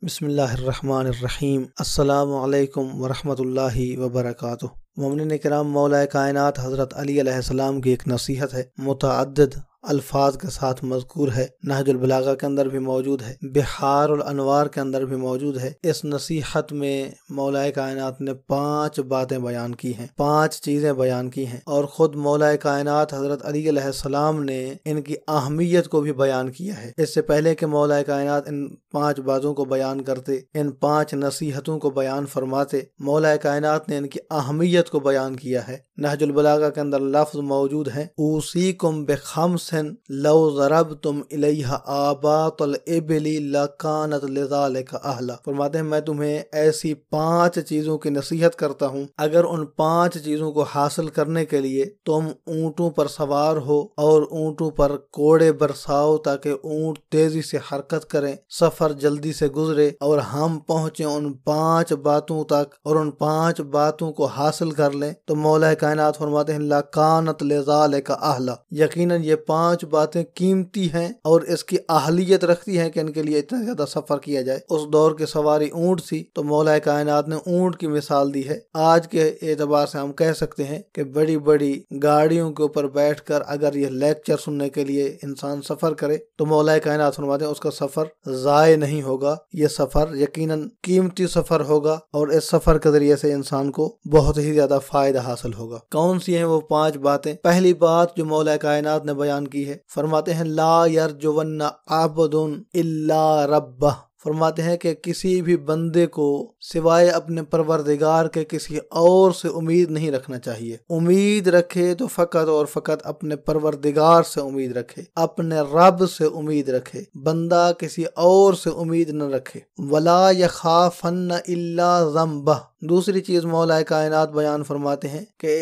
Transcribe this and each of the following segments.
بسم اللہ الرحمن الرحیم۔ السلام علیکم ورحمۃ اللہ وبرکاتہ۔ مومنین کرام، مولا کائنات حضرت علی علیہ السلام کی ایک نصیحت ہے، متعدد الفاظ کے ساتھ مذکور ہے، نہج البلاغہ کے اندر بھی موجود ہے، بحار الانوار کے اندر بھی موجود ہے۔ اس نصیحت میں مولا کائنات نے 5 باتیں بیان کی ہیں، 5 چیزیں بیان کی ہیں، اور خود مولا کائنات حضرت علی علیہ السلام نے ان کی اہمیت کو بھی بیان کیا ہے۔ اس سے پہلے کہ مولا کائنات ان 5 باتوں کو بیان کرتے، ان 5 نصیحتوں کو بیان فرماتے، مولا کائنات نے ان کی اہمیت کو بیان کیا ہے۔ نہج البلاغہ کے اندر لفظ موجود ہے، اوصیکم بخمس لو ضربتم الیہ آباط الابل لکانت لذالک اہلا۔ فرماتے ہیں میں تمہیں ایسی 5 چیزوں کی نصیحت کرتا ہوں، اگر ان 5 چیزوں کو حاصل کرنے کے لیے تم اونٹوں پر سوار ہو اور اونٹوں پر کوڑے برساؤ تاکہ اونٹ تیزی سے حرکت کریں، سفر جلدی سے گزرے، اور ہم پہنچے ان 5 باتوں تک اور ان 5 باتوں کو حاصل کر لیں، تو مولا کائنات فرماتے ہیں لکانت لذالک اہلا، یقیناً یہ 5 باتیں قیمتی ہیں اور اس کی اہلیت رکھتی ہیں کہ ان کے لیے اتنا زیادہ سفر کیا جائے۔ اس دور کی سواری اونٹ تھی، تو مولا کائنات نے اونٹ کی مثال دی ہے۔ آج کے اعتبار سے ہم کہہ سکتے ہیں کہ بڑی بڑی گاڑیوں کے اوپر بیٹھ کر اگر یہ لیکچر سننے کے لیے انسان سفر کرے تو مولا کائنات فرماتے ہیں اس کا سفر ضائع نہیں ہوگا، یہ سفر یقیناً قیمتی سفر ہوگا، اور اس سفر کے ذریعے سے انسان کو بہت ہی زیادہ فائدہ حاصل ہوگا۔ کون سی ہیں وہ 5 باتیں؟ پہلی بات جو مولا کائنات نے بیان کی ہے، فرماتے ہیں لا یرجون عبد الا ربہ۔ فرماتے ہیں کہ کسی بھی بندے کو سوائے اپنے پروردگار کے کسی اور سے امید نہیں رکھنا چاہیے۔ امید رکھے تو فقط اور فقط اپنے پروردگار سے امید رکھے، اپنے رب سے امید رکھے، بندہ کسی اور سے امید نہ رکھے۔ ولا یخافن الا ذنبہ۔ دوسری چیز مولا کائنات بیان فرماتے ہیں کہ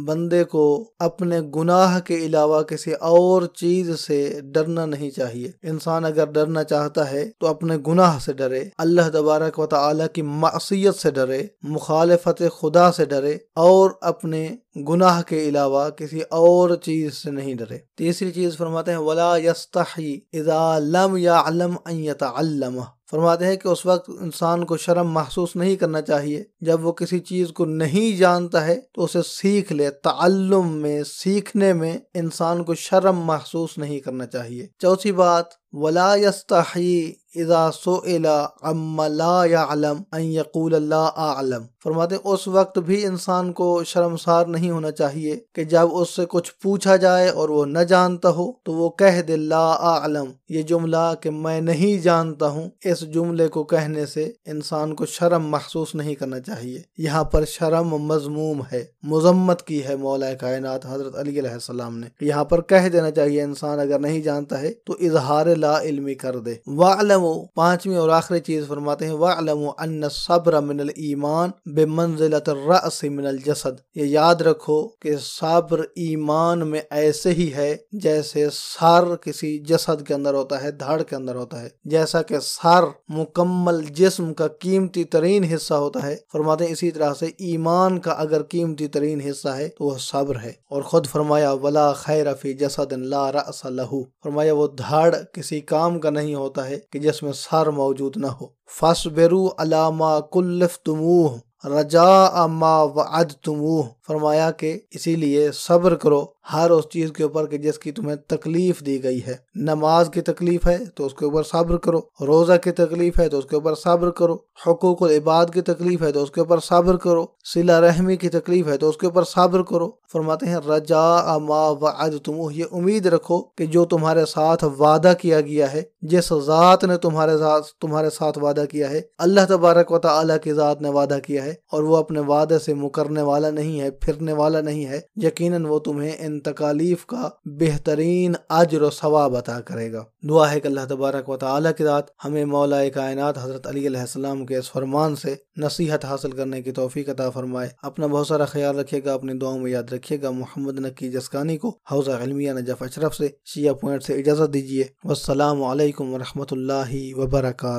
بندے کو اپنے گناہ کے علاوہ کسی اور چیز سے ڈرنا نہیں چاہیے۔ انسان اگر ڈرنا چاہتا ہے تو اپنے گناہ سے ڈرے، اللہ تبارک و تعالی کی معصیت سے ڈرے، مخالفت خدا سے ڈرے، اور اپنے گناہ کے علاوہ کسی اور چیز سے نہیں ڈرے۔ تیسری چیز فرماتے ہیں ولا یستحی اذا لم یعلم ان یتعلمہ۔ فرماتے ہیں کہ اس وقت انسان کو شرم محسوس نہیں کرنا چاہیے جب وہ کسی چیز کو نہیں جانتا ہے تو اسے سیکھ لے۔ تعلم میں، سیکھنے میں انسان کو شرم محسوس نہیں کرنا چاہیے۔ چوتھی بات ولا یستحی اذا سئل عما لا يعلم ان یقول لا اعلم۔ فرماتے ہیں اس وقت بھی انسان کو شرمسار نہیں ہونا چاہیے کہ جب اس سے کچھ پوچھا جائے اور وہ نہ جانتا ہو تو وہ کہہ دے لا اعلم، یہ جملہ کہ میں نہیں جانتا ہوں، اس جملے کو کہنے سے انسان کو شرم محسوس نہیں کرنا چاہیے۔ یہاں پر شرم مذموم ہے، مذمت کی ہے مولا کائنات حضرت علی علیہ السلام نے۔ یہاں پر کہہ دینا چاہیے انسان اگر نہیں جانتا ہے تو اظہار لا علمی کر دے۔ وَاعْلَمُوا، 5ویں اور آخری چیز فرماتے ہیں وَاعْلَمُوا أَنَّ الصَّبْرَ مِنَ الْإِيمَانِ بِمَنزِلَةِ الرَّأْسِ مِنَ الْجَسَدِ۔ یہ یاد رکھو کہ صبر ایمان میں ایسے ہی ہے جیسے سر کسی جسد کے اندر ہوتا ہے، دھڑ کے اندر ہوتا ہے۔ جیسا کہ سر مکمل جسم کا قیمتی ترین حصہ ہوتا ہے، فرماتے ہیں اسی طرح سے ایمان کا اگر قیمتی ترین حصہ ہے تو وہ صبر ہے۔ اور خود فرمایا وَلَا خَيْرَ فِي جَسَدٍ لَا رَأْسَ لَهُ۔ فرمایا وہ دھڑ کسی کام کا نہیں ہوتا ہے کہ جس میں سر موجود نہ ہو۔ فَاصْبِرُوا عَلَىٰ مَا كُلِّفْتُمُوهُ رجاء ما وعدتموہ۔ فرمایا کہ اسی لیے صبر کرو ہر اس چیز کے اوپر کہ جس کی تمہیں تکلیف دی گئی ہے۔ نماز کی تکلیف ہے تو اس کے اوپر صبر کرو، روزہ کی تکلیف ہے تو اس کے اوپر صبر کرو، حقوق العباد کی تکلیف ہے تو اس کے اوپر صبر کرو، صلہ رحمی کی تکلیف ہے تو اس کے اوپر صبر کرو۔ فرماتے ہیں رجاء ما وعدتموہ، یہ امید رکھو کہ جو تمہارے ساتھ وعدہ کیا گیا ہے، جس ذات نے تمہارے ساتھ وعدہ کیا ہے، اللہ تبارک و تعالی کی ذات نے وعدہ کیا ہے، اور وہ اپنے وعدے سے مکرنے والا نہیں ہے، پھرنے والا نہیں ہے، یقیناً وہ تمہیں ان تکالیف کا بہترین اجر و ثواب عطا کرے گا۔ دعا ہے کہ اللہ تبارک و تعالی کی ذات ہمیں مولا کائنات حضرت علی علیہ السلام کے اس فرمان سے نصیحت حاصل کرنے کی توفیق عطا فرمائے۔ اپنا بہت سارا خیال رکھیے گا، اپنی دعاؤں میں یاد رکھیے گا۔ محمد نقی جسکانی کو حوزہ علمیہ نجف اشرف سے شیعہ پوائنٹ سے اجازت دیجیے۔ والسلام علیکم ورحمۃ اللہ وبرکاتہ۔